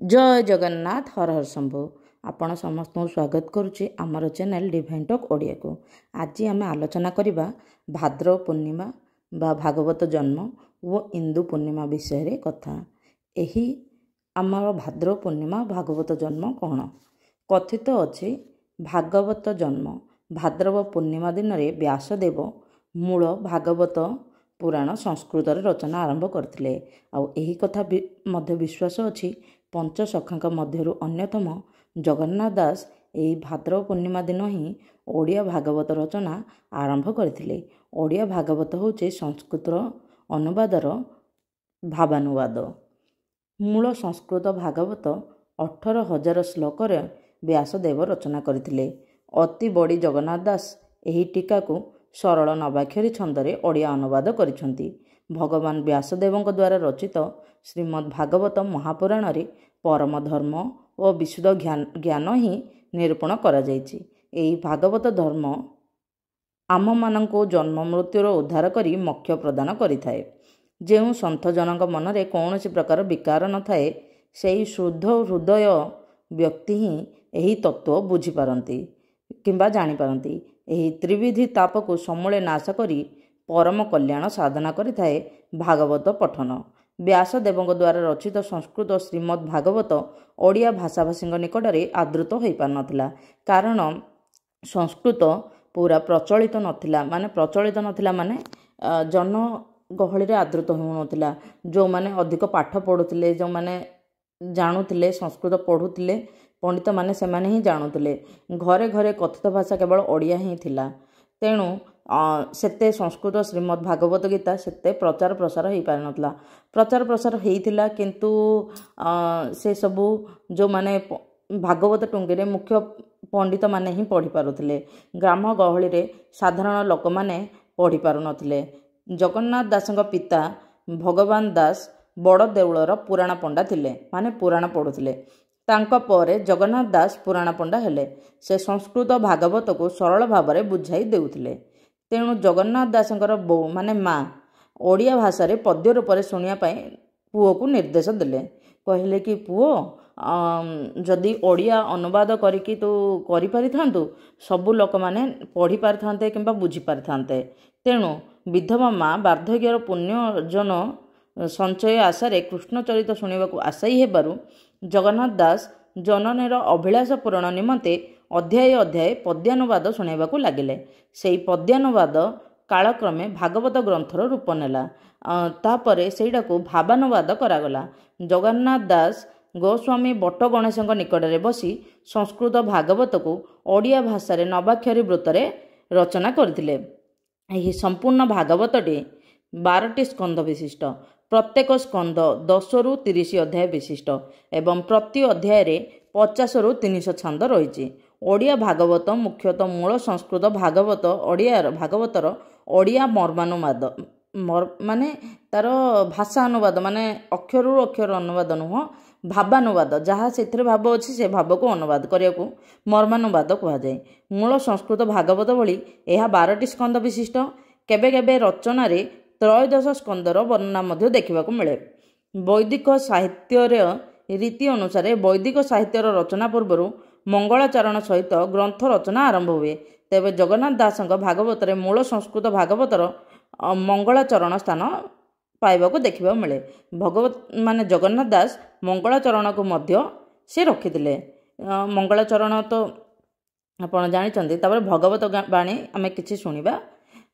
जय जगन्नाथ हर हर शंभु। आपण समस्त स्वागत करुच्ची आमर चैनल डिवाइन टॉक ओडिया को। आज आम आलोचना करवा भाद्रव पूर्णिमा बा भागवत जन्म और इंदु पूर्णिमा विषय कथा। यही आमर भाद्रव पूर्णिमा भागवत जन्म कौन कथित अच्छे। भागवत जन्म भाद्रव पूर्णिमा दिन में व्यासदेव मूल भागवत पुराण संस्कृत रचना आरंभ करथिले। आउ एही कथा मध्य विश्वास अछि पंचसखा मध्यरु अन्यतम जगन्नाथ दास यही भाद्रव पूर्णिमा दिन ही ओडिया भागवत रचना आरंभ करथिले। ओडिया भागवत होचे संस्कृत अनुवादर भावानुवाद। मूल संस्कृत भागवत 18,000 श्लोकर व्यासदेव रचना करथिले। अति बड़ी जगन्नाथ दास यही टीका को सरल नवाक्षरी छंदरे ओडिया अनुवाद करिसंती। भगवान व्यासदेवଙ୍କ द्वारा रचित श्रीमद् भागवत महापुराण रे परम धर्म और विशुद्ध ज्ञान ही निरूपण करा जायछि। एही भागवत धर्म आम माननको जन्म मृत्युर उद्धार करी मोक्ष प्रदान करिथाए। जेउ सन्थ जनक मनरे कौनसी प्रकार विकार न थाए सेही शुद्ध हृदय व्यक्ति ही एही तत्व बुझी पारंती किंबा जानी पारंती। एही त्रिविधि ताप को समूले नाश करी परम कल्याण साधना करिथाए भागवत पठन। व्यासदेवଙ୍କ द्वारा रचित संस्कृत श्रीमद् भागवत ओडिया भाषाभाषी निकटरे आदृत हो पार नथिला, कारण संस्कृत पूरा प्रचलित नथिला। माने प्रचलित नथिला माने जन गहली रे आदृत हो नथिला। जो माने अधिक पाठ पढुथिले, जो माने जानुथिले, संस्कृत पढुथिले पंडित माने से माने ही जानुथिले। घरे घरे कथित भाषा केवल ओडिया ही थिला। तेणु सेते संस्कृत श्रीमद् भागवत गीता सेते प्रचार प्रसार हो पार नथिला। प्रचार प्रसार होइथिला किंतु से सबू जो माने भागवत टुंगी रे मुख्य पंडित माने ही पढ़ी पारुथिले। ग्राम गहली रे साधारण लोक माने पढ़ी पारु नथिले। जगन्नाथ दासଙ୍କ पिता भगवान दास बड़ देउलर पुराण पंडा थिले, माने पुराण पढ़ुथिले। तांको परे जगन्नाथ दास पुराण पंडा हेले। से संस्कृत भागवत को सरल भाव में बुझाई देउथिले। तेणु जगन्नाथ दासଙ୍କର बो माने माँ ओडिया भाषा रे पद्य रूप से शुणिया पुओ को निर्देश देले। कहले कि पुओ जदि ओडिया अनुवाद करिकी तू करि पारिथांतु सबु लोक माने पढ़ी पारिथांते किंबा बुझी पारिथांते। तेणु विधवा माँ वार्धक्यर पुण्य अर्जन संचय आशारे कृष्ण चरित शुणिबाकू आशायी हेबारु जगन्नाथ दास जननीर अभिलाष पूरण निमंते अध्याय अध्याय पद्यानुवाद शुणाइबाकू लागिले। सेई पद्यानुवाद कालक्रमे भागवत ग्रंथर रूप नेला। तापरे सेइडाकू भावानुवाद करागला। जगन्नाथ दास गोस्वामी बट गणेशଙ୍କ निकटरे बसी संस्कृत भागवत को ओडिया भाषा रे नवाक्षरी वृत्तरे रचना करथिले। एही संपूर्ण भागवतटी 12टी स्कंध विशिष्ट। प्रत्येक स्कंध 10 रु 30 अध्याय विशिष्ट एवं प्रति अध्याय रे 50 रु 300 छंद रही। ओडिया भागवत मुख्यतः मूल संस्कृत भागवत ओडिया भागवतर ओडिया मर्मानुवाद माने तार भाषा अनुवाद माने अक्षर अक्षर अनुवाद नुह भावानुवाद। जहाँ से भाव अच्छी से भाव को अनुवाद करने को मर्मानुवाद कहुए। मूल संस्कृत भागवत भली यह 12टी स्कंद विशिष्ट। केबे केबे रचना रे 13 स्कंदर वर्णना मध्य देखा मिले। वैदिक साहित्य रीति अनुसार वैदिक साहित्यर रचना पूर्व मंगलाचरण सहित ग्रंथ रचना आरंभ हुए। तेबे जगन्नाथ दासଙ୍କ भागवत रे मूल संस्कृत भागवतर मंगलाचरण स्थान पाइबाकू देखा मिले। भगवत माने जगन्नाथ दास मंगलाचरण को मध्य से रखिथिले। मंगलाचरण तो आपण जानिछन्ती। तापर भगवत बाणी आमे किछि सुनिबा।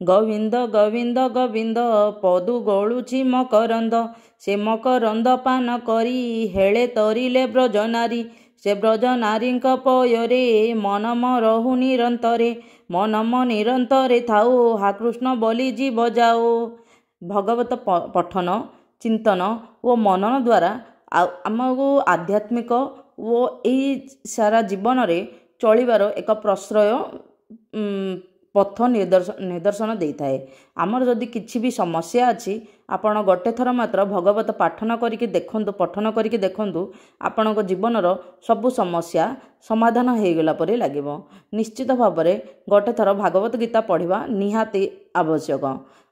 गोविंद गोविंद गोविंद पदु गलुछि मकरंद, से मकरंद पान करी हेले तरिले ब्रज नारी। से ब्रज नारीଙ୍କ पୟରେ मनम रहु निरंतरे, मनम निरंतरे थाउ हा कृष्ण बोली जीव जाओ। भगवत पठन चिंतन और मनन द्वारा आमको आध्यात्मिक वो यही सारा जीवन रे चलिबार एक प्रश्रय पथ निदर्शन देता है। आमर जदि किछि भी समस्या अच्छी आपण गोटे थर मात्र भगवत पाठन करिके देखंतु, पठन करिके देखंतु, आपणको जीवनर सबु समस्या समाधान हो गला परे लागिबो। निश्चित भाव में गोटे थर भागवत गीता पढ़िबा निहाती आवश्यक।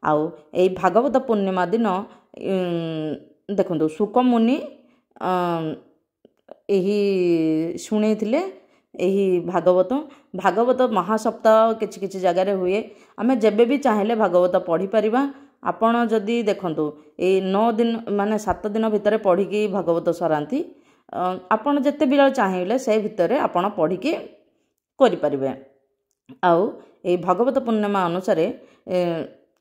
आउ एई भागवत पूर्णिमा दिन देखंतु सुकमुनि ଏହି ଶୁଣେଇଥିଲେ ଏହି ଭାଗବତ ମହାସପ୍ତାହ କିଛି କିଛି ଜାଗାରେ ହୁଏ। ଆମେ ଯେବେ ବି ଚାହିଁଲେ ଭାଗବତ ପଢ଼ିପାରିବା। ଆପଣ ଯଦି ଦେଖନ୍ତୁ ଏଇ 9 ଦିନ ମାନେ 7 ଦିନ ଭିତରେ ପଢ଼ିକି ଭାଗବତ ସରାନ୍ତି, ଆପଣ ଯେତେବେଳେ ଚାହିଁଲେ ସେ ଭିତରେ ଆପଣ ପଢ଼ିକି କରିପାରିବେ। ଆଉ এই ଭାଗବତ ପୂର୍ଣ୍ଣିମା ଅନୁସାରେ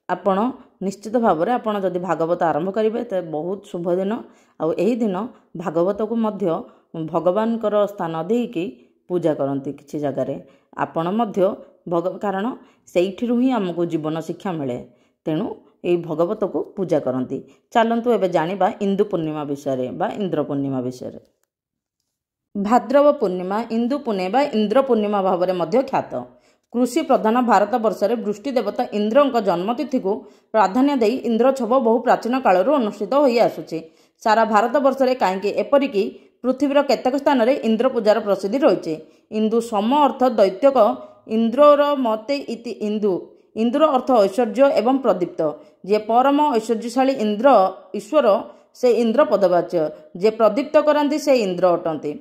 ଆପଣ ନିଶ୍ଚିତ ଭାବରେ ଆପଣ ଯଦି ଭାଗବତ ଆରମ୍ଭ କରିବେ ତେବେ ବହୁତ ଶୁଭ ଦିନ। ଆଉ ଏହି ଦିନ ଭାଗବତକୁ ମଧ୍ୟ ଭଗବାନଙ୍କର ସ୍ଥାନ ଦେଇକି ପୂଜା କରନ୍ତି କିଛି ଜାଗାରେ। ଆପଣ ମଧ୍ୟ କାରଣ ସେଇଠିରୁ ହିଁ ଆମକୁ ଜୀବନ ଶିକ୍ଷା ମିଳେ, ତେଣୁ এই ଭଗବତକୁ ପୂଜା କରନ୍ତି। ଚାଲନ୍ତୁ ଏବେ ଜାଣିବା ଇନ୍ଦୁ ପୂର୍ଣ୍ଣିମା ବିଷୟରେ ବା ଇନ୍ଦ୍ର ପୂର୍ଣ୍ଣିମା ବିଷୟରେ। ଭାଦ୍ରବ ପୂର୍ଣ୍ଣିମା ଇନ୍ଦୁ ପୂର୍ଣ୍ଣିମା ବା ଇନ୍ଦ୍ର ପୂର୍ଣ୍ଣିମା ଭାବରେ ମଧ୍ୟ ଖ୍ୟାତ। କୃଷି ପ୍ରଧାନ ଭାରତ ବର୍ଷରେ ବୃଷ୍ଟି ଦେବତା ଇନ୍ଦ୍ରଙ୍କ ଜନ୍ମତିଥିକୁ ପ୍ରାଧାନ୍ୟ ଦେଇ ଇନ୍ଦ୍ରଛବ ବହୁ ପ୍ରାଚୀନ କାଳରୁ ଅନୁଷ୍ଠିତ ହୋଇ ଆସୁଛି। ସାରା ଭାରତ ବର୍ଷରେ କାହିଁକି ଏପରିକି ପୃଥିବୀର କେତେକ ସ୍ଥାନରେ ଇନ୍ଦ୍ର ପୂଜାର ପ୍ରସିଦ୍ଧି ରହିଛି। ଇନ୍ଦୁ ସମ ଅର୍ଥ ଦୈତ୍ୟକ ଇନ୍ଦ୍ରର ମତେ ଇତି ଇନ୍ଦୁ। ଇନ୍ଦୁର ଅର୍ଥ ଐଶ୍ୱର୍ଯ୍ୟ ଏବଂ ପ୍ରଦୀପ୍ତ। ଯେ ପରମ ଐଶ୍ୱର୍ଯ୍ୟଶାଳୀ ଈଶ୍ୱର ସେ ଇନ୍ଦ୍ର ପଦବାଚ୍ୟ। ଯେ ପ୍ରଦୀପ୍ତ କରାନ୍ତି ସେ ଇନ୍ଦ୍ର ଅଟନ୍ତି।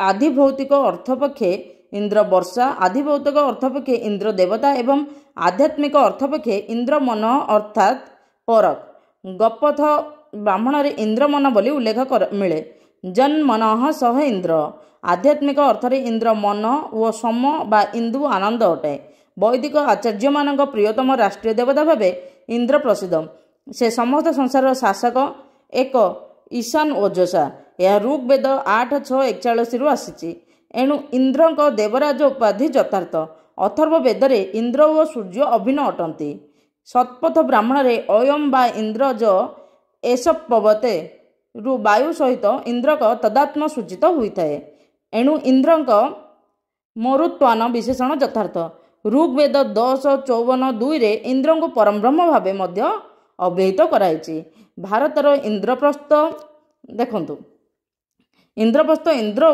ଆଧିଭୌତିକ ଅର୍ଥପକ୍ଷେ ଇନ୍ଦ୍ର ବର୍ଷା, ଆଧିଭୌତିକ ଅର୍ଥପକ୍ଷେ ଇନ୍ଦ୍ର ଦେବତା ଏବଂ ଆଧ୍ୟାତ୍ମିକ ଅର୍ଥପକ୍ଷେ ଇନ୍ଦ୍ର ମନ ଅର୍ଥାତ୍ ପରକ୍। ଗପଥ ବ୍ରାହ୍ମଣରେ ଇନ୍ଦ୍ର ମନ ବୋଲି ଉଲ୍ଲେଖ ମିଳେ। ଜନ୍ମନଃ ସହ ଇନ୍ଦ୍ର। ଆଧ୍ୟାତ୍ମିକ ଅର୍ଥରେ ଇନ୍ଦ୍ର ମନ ଓ ସମ ବା ଇନ୍ଦୁ ଆନନ୍ଦ ଅଟେ। ବୈଦିକ ଆଚାର୍ଯ୍ୟମାନଙ୍କ ପ୍ରିୟତମ ରାଷ୍ଟ୍ରୀୟ ଦେବତା ଭାବେ ଇନ୍ଦ୍ର ପ୍ରସିଦ୍ଧ। ସେ ସମସ୍ତ ସଂସାରର ଶାସକ। ଏକ ଈଶାନ ଓଜସା। ଏହା ଋଗ୍ ବେଦ 8:6-41ରୁ ଆସିଛି। ଏଣୁ ଇନ୍ଦ୍ରଙ୍କ ଦେବରାଜ ଉପାଧି ଯଥାର୍ଥ। ଅଥର୍ବ ବେଦରେ ଇନ୍ଦ୍ର ଓ ସୂର୍ଯ୍ୟ ଅଭିନ୍ନ ଅଟନ୍ତି। ଶତପଥ ବ୍ରାହ୍ମଣରେ ଅୟମ୍ ବା ଇନ୍ଦ୍ର ଯ ଏଷପବତେ ରୁ ବାୟୁ ସହିତ ଇନ୍ଦ୍ରଙ୍କ ତଦାତ୍ମ ସୂଚିତ ହୋଇଥାଏ। ଏଣୁ ଇନ୍ଦ୍ରଙ୍କ ମରୁତ୍ୱାନ ବିଶେଷଣ ଯଥାର୍ଥ। ଋଗ୍ ବେଦ 10:54-2ରେ ଇନ୍ଦ୍ରଙ୍କୁ ପରଂବ୍ରହ୍ମ ଭାବେ ମଧ୍ୟ ଅଭିହିତ କରାଯାଇଛି। ଭାରତର ଇନ୍ଦ୍ରପ୍ରସ୍ଥ ଦେଖନ୍ତୁ। ଇନ୍ଦ୍ରପ୍ରସ୍ଥ ଇନ୍ଦ୍ର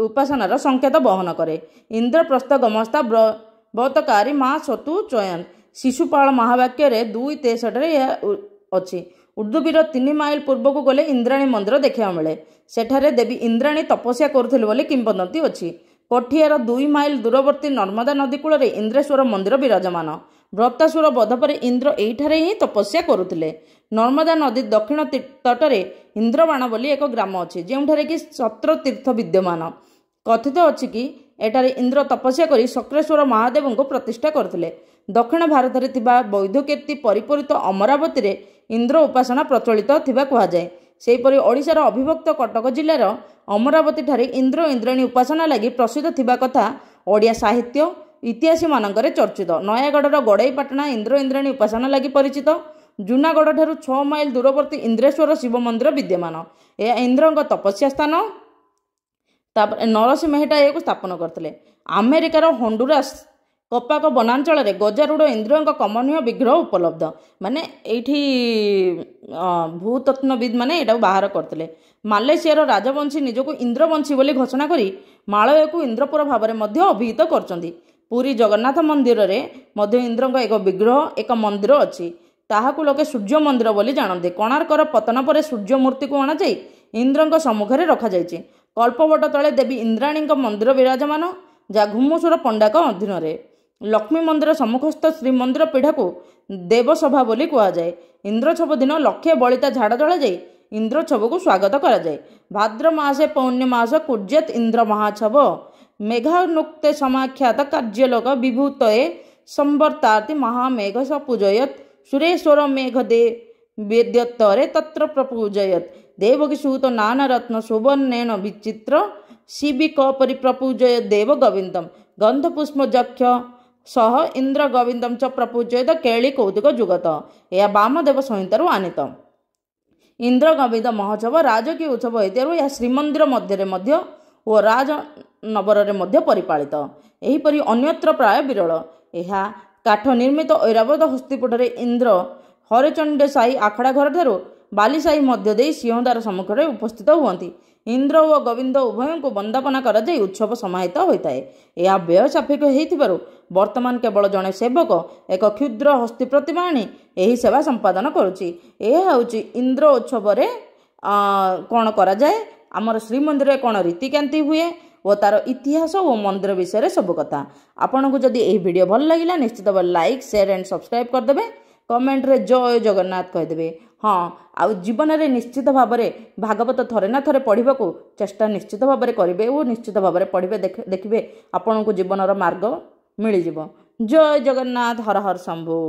ଉପାସନାର ସଂକେତ ବହନ କରେ। ଇନ୍ଦ୍ରପ୍ରସ୍ଥ ଗମସ୍ତା ବ୍ରତକାରୀ ମା ସତୁ ଚୟନ। ଶିଶୁପାଳ ମହାବାକ୍ୟରେ 2:63ରେ ଏହା ଅଛି। ଉର୍ଦ୍ଦୁବୀର 3 ମାଇଲ ପୂର୍ବକୁ ଗଲେ ଇନ୍ଦ୍ରାଣୀ ମନ୍ଦିର ଦେଖିବାକୁ ମିଳେ। ସେଠାରେ ଦେବୀ ଇନ୍ଦ୍ରାଣୀ ତପସ୍ୟା କରୁଥିଲେ ବୋଲି କିମ୍ବଦନ୍ତୀ ଅଛି। କଠିଆର 2 ମାଇଲ ଦୂରବର୍ତ୍ତୀ ନର୍ମଦା ନଦୀ କୂଳରେ ଇନ୍ଦ୍ରେଶ୍ୱର ମନ୍ଦିର ବିରାଜମାନ। ବ୍ରତାସୁର ବଧ ପରେ ଇନ୍ଦ୍ର ଏଇଠାରେ ହିଁ ତପସ୍ୟା କରୁଥିଲେ। ନର୍ମଦା ନଦୀ ଦକ୍ଷିଣ ତଟରେ ଇନ୍ଦ୍ରବାଣ ବୋଲି ଏକ ଗ୍ରାମ ଅଛି, ଯେଉଁଠାରେ କି ସତ୍ରତୀର୍ଥ ବିଦ୍ୟମାନ। କଥିତ ଅଛି କି ଏଠାରେ ଇନ୍ଦ୍ର ତପସ୍ୟା କରି ଶକ୍ରେଶ୍ୱର ମହାଦେବଙ୍କୁ ପ୍ରତିଷ୍ଠା କରିଥିଲେ। ଦକ୍ଷିଣ ଭାରତରେ ଥିବା ବୈଦ୍ୟକୀର୍ତ୍ତି ପରିପୂରିତ ଅମରାବତୀରେ ଇନ୍ଦ୍ର ଉପାସନା ପ୍ରଚଳିତ ଥିବା କୁହାଯାଏ। ସେହିପରି ଓଡ଼ିଶାର ଅବିଭକ୍ତ କଟକ ଜିଲ୍ଲାର ଅମରାବତୀଠାରେ ଇନ୍ଦ୍ର ଇନ୍ଦ୍ରାଣୀ ଉପାସନା ଲାଗି ପ୍ରସିଦ୍ଧ ଥିବା କଥା ଓଡ଼ିଆ ସାହିତ୍ୟ ଇତିହାସମାନଙ୍କରେ ଚର୍ଚ୍ଚିତ। ନୟାଗଡ଼ର ଗଡ଼େଇପାଟଣା ଇନ୍ଦ୍ର ଇନ୍ଦ୍ରାଣୀ ଉପାସନା ଲାଗି ପରିଚିତ। ଜୁନାଗଡ଼ଠାରୁ 6 ମାଇଲ ଦୂରବର୍ତ୍ତୀ ଇନ୍ଦ୍ରେଶ୍ୱର ଶିବ ମନ୍ଦିର ବିଦ୍ୟମାନ। ଏହା ଇନ୍ଦ୍ରଙ୍କ ତପସ୍ୟା ସ୍ଥାନ। ତାପରେ ନରସିଂହ ମେହେଟା ଏହାକୁ ସ୍ଥାପନ କରିଥିଲେ। ଆମେରିକାର ହଣ୍ଡୁରାସ କପାକ ବନାଞ୍ଚଳରେ ଗଜାରୁଡ଼ ଇନ୍ଦ୍ରଙ୍କ କମନୀୟ ବିଗ୍ରହ ଉପଲବ୍ଧ। ମାନେ ଏଇଠି ଭୂତତ୍ତ୍ୱବିଦ୍ ମାନେ ଏଇଟାକୁ ବାହାର କରିଥିଲେ। ମାଲେସିଆର ରାଜବଂଶୀ ନିଜକୁ ଇନ୍ଦ୍ରବଂଶୀ ବୋଲି ଘୋଷଣା କରି ମାଳୟକୁ ଇନ୍ଦ୍ରପୁର ଭାବରେ ମଧ୍ୟ ଅଭିହିତ କରିଛନ୍ତି। ପୁରୀ ଜଗନ୍ନାଥ ମନ୍ଦିରରେ ମଧ୍ୟ ଇନ୍ଦ୍ରଙ୍କ ଏକ ବିଗ୍ରହ ଏକ ମନ୍ଦିର ଅଛି। ତାହାକୁ ଲୋକେ ସୂର୍ଯ୍ୟ ମନ୍ଦିର ବୋଲି ଜାଣନ୍ତି। କୋଣାର୍କର ପତନ ପରେ ସୂର୍ଯ୍ୟ ମୂର୍ତ୍ତିକୁ ଅଣାଯାଇ ଇନ୍ଦ୍ରଙ୍କ ସମ୍ମୁଖରେ ରଖାଯାଇଛି। କଳ୍ପବଟ ତଳେ ଦେବୀ ଇନ୍ଦ୍ରାଣୀଙ୍କ ମନ୍ଦିର ବିରାଜମାନ, ଯାହା ଘୁମୁସୁର ପଣ୍ଡାଙ୍କ ଅଧୀନରେ। ଲକ୍ଷ୍ମୀ ମନ୍ଦିର ସମ୍ମୁଖସ୍ଥ ଶ୍ରୀମନ୍ଦିର ପିଢ଼ାକୁ ଦେବସଭା ବୋଲି କୁହାଯାଏ। ଇନ୍ଦ୍ରଛବ ଦିନ ଲକ୍ଷେ ବଳିତା ଝାଡ଼ ଜଳାଯାଇ ଇନ୍ଦ୍ରଛବକୁ ସ୍ୱାଗତ କରାଯାଏ। ଭାଦ୍ର ମାସେ ପୌର୍ଣ୍ୟମାସ କୁର୍ଯ୍ୟତ ଇନ୍ଦ୍ର ମହାଛବ। ମେଘାନୁକ୍ତେ ସମାଖ୍ୟାତ କାର୍ଯ୍ୟଲୋକ ବିଭୂତଏ ସମ୍ବର୍ତ୍ତାତି ମହାମେଘ ସ ପୂଜୟତ ସୁରେଶ୍ୱର ମେଘ ବେଦ୍ୟତରେ ତତ୍ର ପ୍ରପୂଜୟତ ଦେବକୀ ସୂତ ନାନା ରତ୍ନ ସୁବର୍ଣ୍ଣେନ ବିଚିତ୍ର ଶିବି କପରି ପ୍ରପୂଜୟ ଦେବ ଗୋବିନ୍ଦମ ଗନ୍ଧପୁଷ୍ପ ଯକ୍ଷ ସହ ଇନ୍ଦ୍ର ଗୋବିନ୍ଦମ ଚ ପ୍ରପୂଜୟତ କେଳି କୌତୁକ ଯୁଗତ। ଏହା ବାମଦେବ ସଂହିତାରୁ ଆନିତ। ଇନ୍ଦ୍ର ଗୋବିନ୍ଦ ମହୋତ୍ସବ ରାଜକୀୟ ଉତ୍ସବ ହୋଇଥିବାରୁ ଏହା ଶ୍ରୀମନ୍ଦିର ମଧ୍ୟରେ ମଧ୍ୟ ଓ ରାଜନବରରେ ମଧ୍ୟ ପରିପାଳିତ। ଏହିପରି ଅନ୍ୟତ୍ର ପ୍ରାୟ ବିରଳ। ଏହା କାଠ ନିର୍ମିତ ଐରାବତ ହସ୍ତିପଟରେ ଇନ୍ଦ୍ର ହରଚଣ୍ଡୀ ସାହି ଆଖଡ଼ା ଘରଠାରୁ ବାଲିସାହି ମଧ୍ୟ ଦେଇ ସିଂହଦ୍ୱାର ସମ୍ମୁଖରେ ଉପସ୍ଥିତ ହୁଅନ୍ତି। ଇନ୍ଦ୍ର ଓ ଗୋବିନ୍ଦ ଉଭୟଙ୍କୁ ବନ୍ଦାପନା କରାଯାଇ ଉତ୍ସବ ସମାହିତ ହୋଇଥାଏ। ଏହା ବ୍ୟୟ ସାପେକ୍ଷ ହୋଇଥିବାରୁ ବର୍ତ୍ତମାନ କେବଳ ଜଣେ ସେବକ ଏକ କ୍ଷୁଦ୍ର ହସ୍ତି ପ୍ରତିମା ଆଣି ଏହି ସେବା ସମ୍ପାଦନ କରୁଛି। ଏହା ହେଉଛି ଇନ୍ଦ୍ର ଉତ୍ସବରେ କ'ଣ କରାଯାଏ आमर श्रीमंदिर कौन रीतिकांति हुए और तार इतिहास और मंदिर विषय सब कथा। आपन को जदि यह वीडियो भल लगिला निश्चित भाव लाइक शेयर एंड सब्सक्राइब करदे। कमेंट रे जय जगन्नाथ कहीदेवे। हाँ आउ जीवन में निश्चित भाव में भागवत थरे ना थरे पढ़ा को चेष्टा निश्चित भाव में करेंगे और निश्चित भाव में पढ़े देखिए आपण को जीवन मार्ग मिल जाव। जय जगन्नाथ हर हर शंभु।